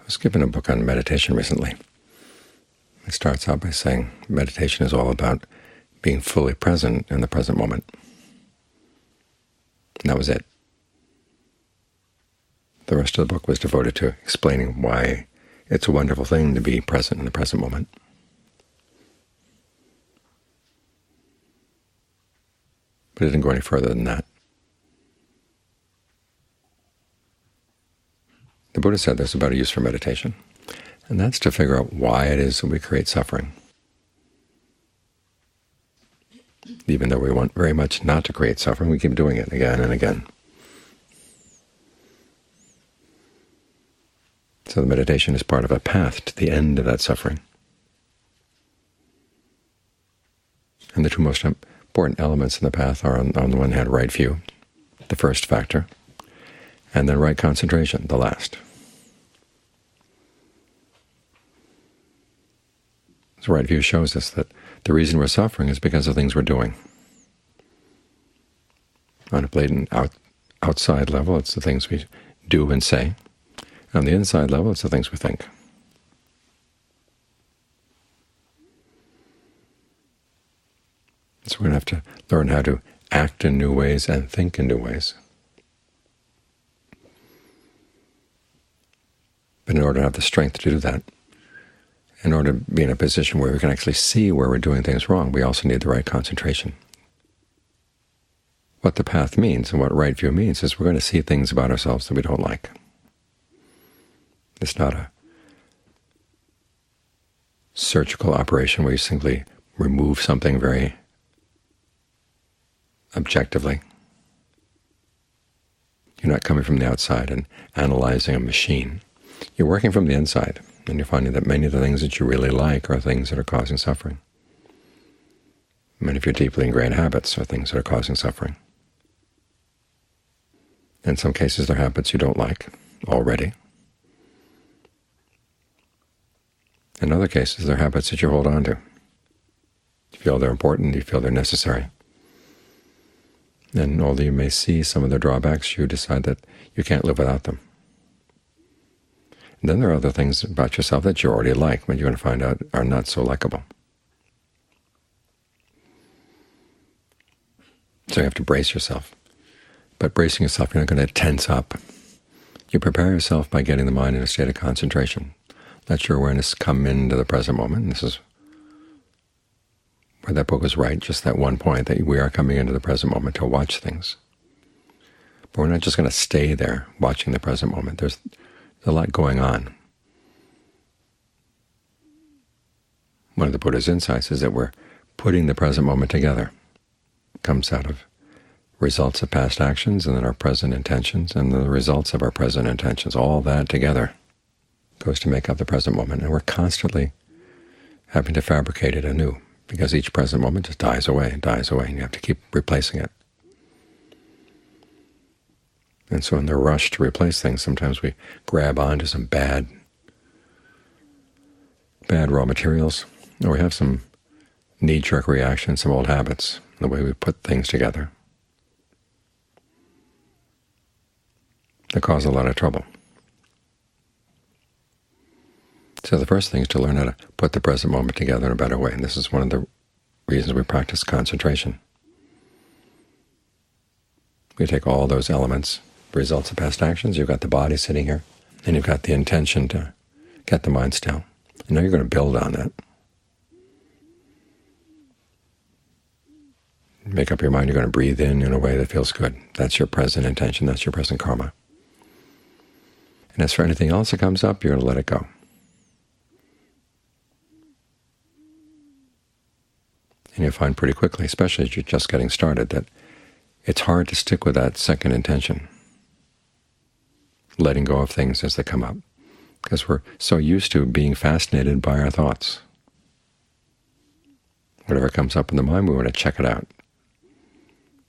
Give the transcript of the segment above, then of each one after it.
I was given a book on meditation recently. It starts out by saying meditation is all about being fully present in the present moment. And that was it. The rest of the book was devoted to explaining why it's a wonderful thing to be present in the present moment. But it didn't go any further than that. The Buddha said there's a better use for meditation, and that's to figure out why it is that we create suffering. Even though we want very much not to create suffering, we keep doing it again and again. So the meditation is part of a path to the end of that suffering. And the two most important elements in the path are, on the one hand, right view, the first factor, and then right concentration, the last. So right view shows us that the reason we're suffering is because of things we're doing. On a blatant outside level, it's the things we do and say. On the inside level, it's the things we think. So we're going to have to learn how to act in new ways and think in new ways. But in order to have the strength to do that, in order to be in a position where we can actually see where we're doing things wrong, we also need the right concentration. What the path means and what right view means is we're going to see things about ourselves that we don't like. It's not a surgical operation where you simply remove something very objectively. You're not coming from the outside and analyzing a machine. You're working from the inside, and you're finding that many of the things that you really like are things that are causing suffering. Many of your deeply ingrained habits are things that are causing suffering. In some cases, they're habits you don't like already. In other cases, they're habits that you hold on to. You feel they're important, you feel they're necessary. And although you may see some of their drawbacks, you decide that you can't live without them. And then there are other things about yourself that you already like, but you're going to find out are not so likable. So you have to brace yourself. But bracing yourself, you're not going to tense up. You prepare yourself by getting the mind in a state of concentration. Let your awareness come into the present moment. And this is where that book was right, just that one point, that we are coming into the present moment to watch things. But we're not just going to stay there watching the present moment. There's a lot going on. One of the Buddha's insights is that we're putting the present moment together. It comes out of results of past actions, and then our present intentions, and the results of our present intentions. All that together goes to make up the present moment, and we're constantly having to fabricate it anew, because each present moment just dies away, and you have to keep replacing it. And so in the rush to replace things, sometimes we grab onto some bad raw materials, or we have some knee-jerk reactions, some old habits, the way we put things together, that cause a lot of trouble. So the first thing is to learn how to put the present moment together in a better way, and this is one of the reasons we practice concentration. We take all those elements, results of past actions, you've got the body sitting here, and you've got the intention to get the mind still. And now you're going to build on that. Make up your mind you're going to breathe in a way that feels good. That's your present intention, that's your present karma. And as for anything else that comes up, you're going to let it go. And you'll find pretty quickly, especially as you're just getting started, that it's hard to stick with that second intention, letting go of things as they come up, because we're so used to being fascinated by our thoughts. Whatever comes up in the mind, we want to check it out,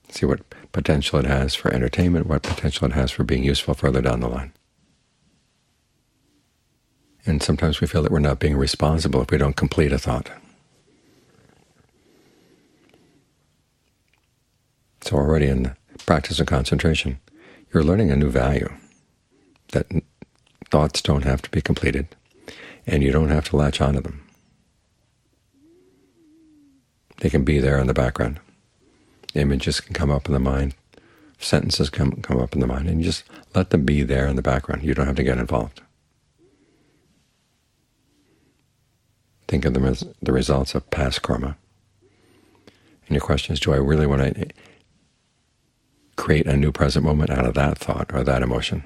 see what potential it has for entertainment, what potential it has for being useful further down the line. And sometimes we feel that we're not being responsible if we don't complete a thought. So already in the practice of concentration, you're learning a new value that thoughts don't have to be completed, and you don't have to latch onto them. They can be there in the background. Images can come up in the mind, sentences come up in the mind, and you just let them be there in the background. You don't have to get involved. Think of them as the results of past karma. And your question is, do I really want to create a new present moment out of that thought or that emotion?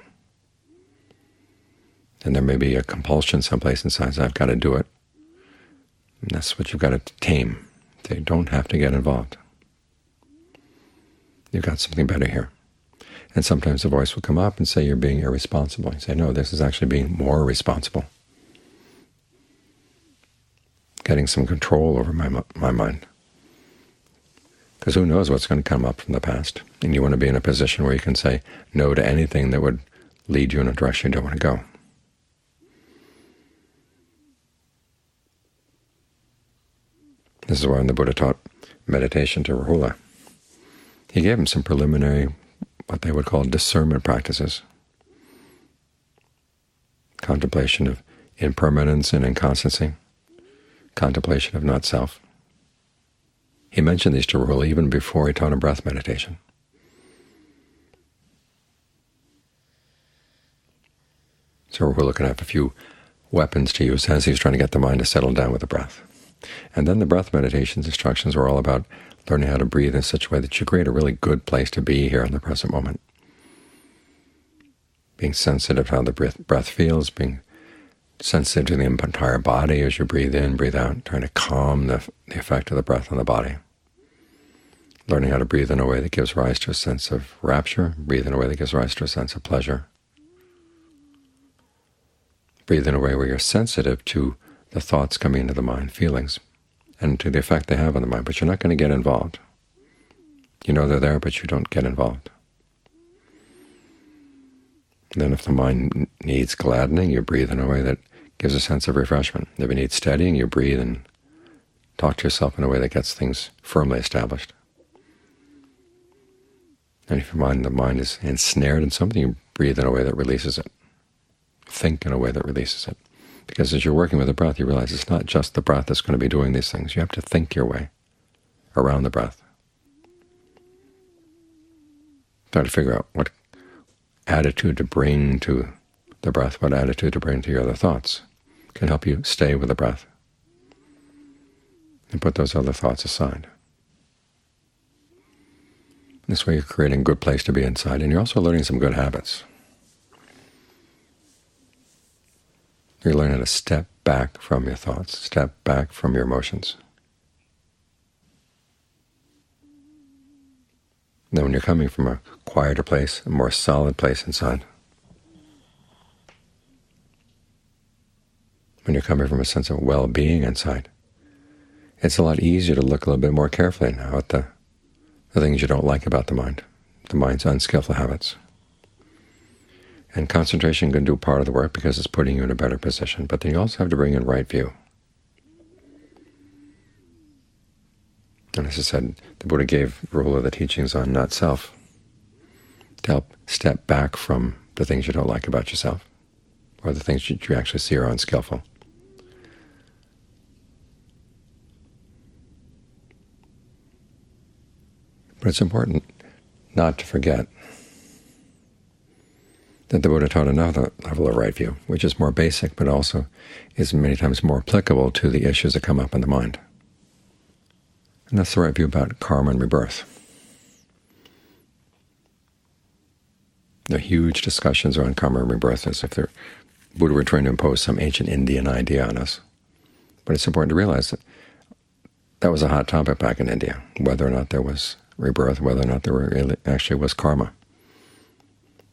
And there may be a compulsion someplace inside, so I've got to do it. And that's what you've got to tame. They don't have to get involved. You've got something better here. And sometimes the voice will come up and say you're being irresponsible. You say, no, this is actually being more responsible. Getting some control over my mind. Because who knows what's going to come up from the past. And you want to be in a position where you can say no to anything that would lead you in a direction you don't want to go. This is why when the Buddha taught meditation to Rahula, he gave him some preliminary, what they would call discernment practices. Contemplation of impermanence and inconstancy. Contemplation of not-self. He mentioned these to Rahula even before he taught him breath meditation. So Rahula can have a few weapons to use as he's trying to get the mind to settle down with the breath. And then the breath meditation's instructions were all about learning how to breathe in such a way that you create a really good place to be here in the present moment. Being sensitive to how the breath feels, being sensitive to the entire body as you breathe in, breathe out, trying to calm the effect of the breath on the body. Learning how to breathe in a way that gives rise to a sense of rapture, breathe in a way that gives rise to a sense of pleasure. Breathe in a way where you're sensitive to the thoughts coming into the mind, feelings, and to the effect they have on the mind, but you're not going to get involved. You know they're there, but you don't get involved. And then if the mind needs gladdening, you breathe in a way that gives a sense of refreshment. If it needs steadying, you breathe and talk to yourself in a way that gets things firmly established. And if the mind is ensnared in something, you breathe in a way that releases it. Think in a way that releases it. Because as you're working with the breath, you realize it's not just the breath that's going to be doing these things. You have to think your way around the breath. Try to figure out what attitude to bring to the breath, what attitude to bring to your other thoughts. Can help you stay with the breath and put those other thoughts aside. This way you're creating a good place to be inside, and you're also learning some good habits. You're learning how to step back from your thoughts, step back from your emotions. Then when you're coming from a quieter place, a more solid place inside, when you're coming from a sense of well-being inside, it's a lot easier to look a little bit more carefully now at the things you don't like about the mind's unskillful habits. And concentration can do part of the work because it's putting you in a better position, but then you also have to bring in right view. And as I said, the Buddha gave Rahula the teachings on not-self to help step back from the things you don't like about yourself, or the things that you actually see are unskillful. But it's important not to forget that the Buddha taught another level of right view, which is more basic, but also is many times more applicable to the issues that come up in the mind. And that's the right view about karma and rebirth. There are huge discussions around karma and rebirth as if the Buddha were trying to impose some ancient Indian idea on us. But it's important to realize that that was a hot topic back in India, whether or not there was rebirth, whether or not there actually was karma,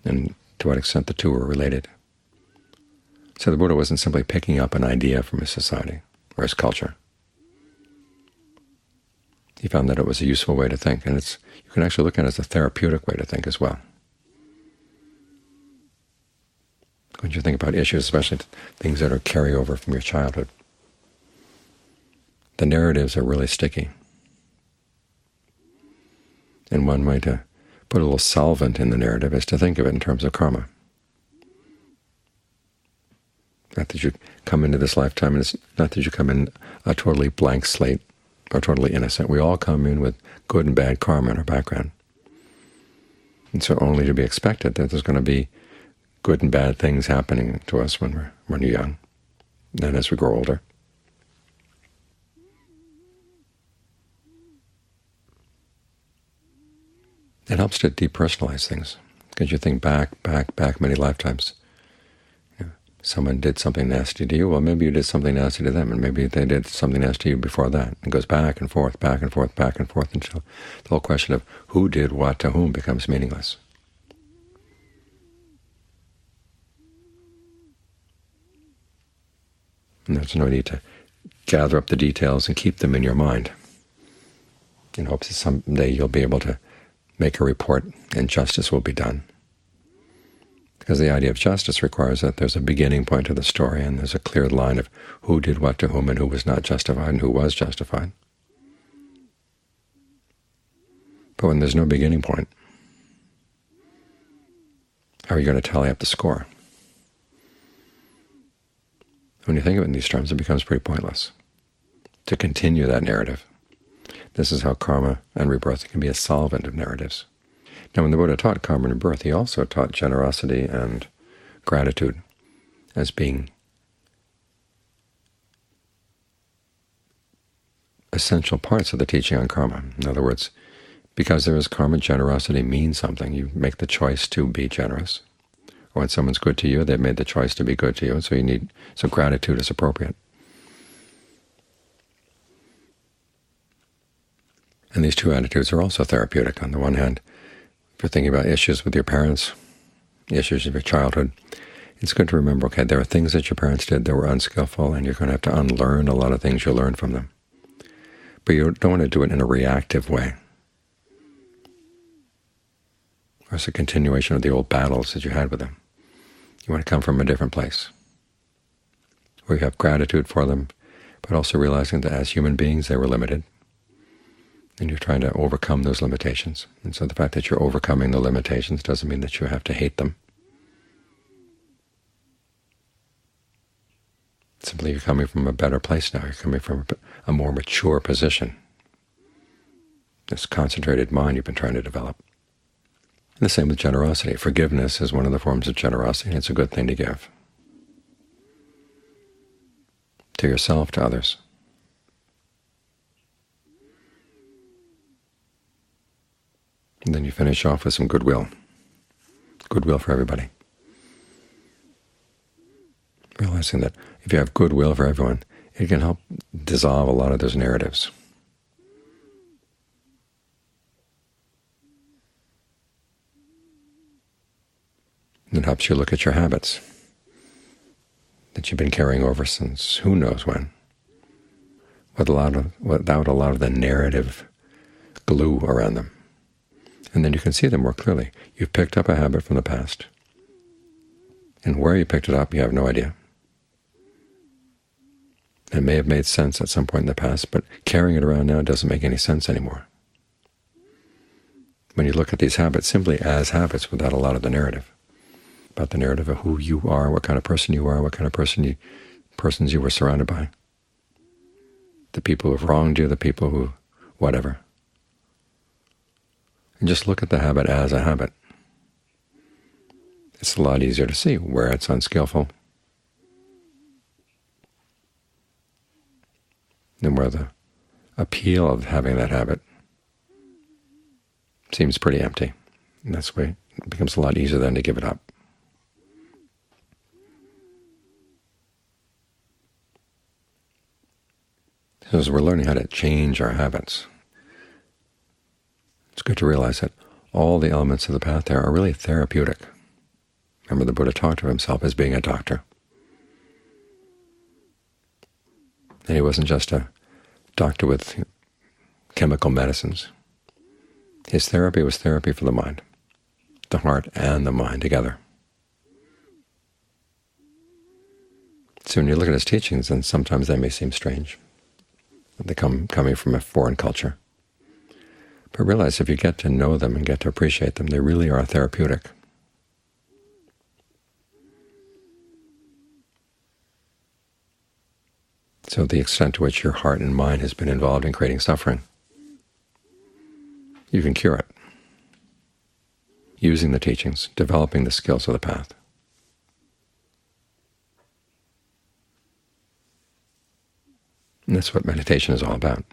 and to what extent the two were related. So the Buddha wasn't simply picking up an idea from his society or his culture. He found that it was a useful way to think, and you can actually look at it as a therapeutic way to think as well. When you think about issues, especially things that are carryover from your childhood, the narratives are really sticky. And one way to put a little solvent in the narrative is to think of it in terms of karma. Not that you come into this lifetime, and it's not that you come in a totally blank slate or totally innocent. We all come in with good and bad karma in our background. And so only to be expected that there's going to be good and bad things happening to us when we're young, and as we grow older. It helps to depersonalize things, because you think back many lifetimes. Someone did something nasty to you, well, maybe you did something nasty to them, and maybe they did something nasty to you before that. It goes back and forth, until the whole question of who did what to whom becomes meaningless. And there's no need to gather up the details and keep them in your mind in hopes that someday you'll be able to make a report and justice will be done. Because the idea of justice requires that there's a beginning point to the story, and there's a clear line of who did what to whom and who was not justified and who was justified. But when there's no beginning point, how are you going to tally up the score? When you think of it in these terms, it becomes pretty pointless to continue that narrative. This is how karma and rebirth can be a solvent of narratives. Now, when the Buddha taught karma and rebirth, he also taught generosity and gratitude as being essential parts of the teaching on karma. In other words, because there is karma, generosity means something. You make the choice to be generous. Or when someone's good to you, they've made the choice to be good to you, so gratitude is appropriate. And these two attitudes are also therapeutic. On the one hand, if you're thinking about issues with your parents, issues of your childhood, it's good to remember, okay, there are things that your parents did that were unskillful, and you're going to have to unlearn a lot of things you learned from them. But you don't want to do it in a reactive way, or it's a continuation of the old battles that you had with them. You want to come from a different place, where you have gratitude for them, but also realizing that as human beings they were limited, and you're trying to overcome those limitations. And so the fact that you're overcoming the limitations doesn't mean that you have to hate them. Simply you're coming from a better place now. You're coming from a more mature position. This concentrated mind you've been trying to develop. And the same with generosity. Forgiveness is one of the forms of generosity, and it's a good thing to give. To yourself, to others. And then you finish off with some goodwill. Goodwill for everybody. Realizing that if you have goodwill for everyone, it can help dissolve a lot of those narratives. It helps you look at your habits that you've been carrying over since who knows when, without a lot of the narrative glue around them. And then you can see them more clearly. You've picked up a habit from the past, and where you picked it up you have no idea. It may have made sense at some point in the past, but carrying it around now doesn't make any sense anymore. When you look at these habits simply as habits without a lot of the narrative, about the narrative of who you are, what kind of person you are, what kind of persons you were surrounded by, the people who have wronged you, the people who whatever. And just look at the habit as a habit. It's a lot easier to see where it's unskillful and where the appeal of having that habit seems pretty empty. And that's why it becomes a lot easier then to give it up. So as we're learning how to change our habits, it's good to realize that all the elements of the path there are really therapeutic. Remember, the Buddha talked of himself as being a doctor. And he wasn't just a doctor with chemical medicines. His therapy was therapy for the mind, the heart and the mind together. So when you look at his teachings, then sometimes they may seem strange. They coming from a foreign culture. But realize if you get to know them and get to appreciate them, they really are therapeutic. So the extent to which your heart and mind has been involved in creating suffering, you can cure it using the teachings, developing the skills of the path. And that's what meditation is all about.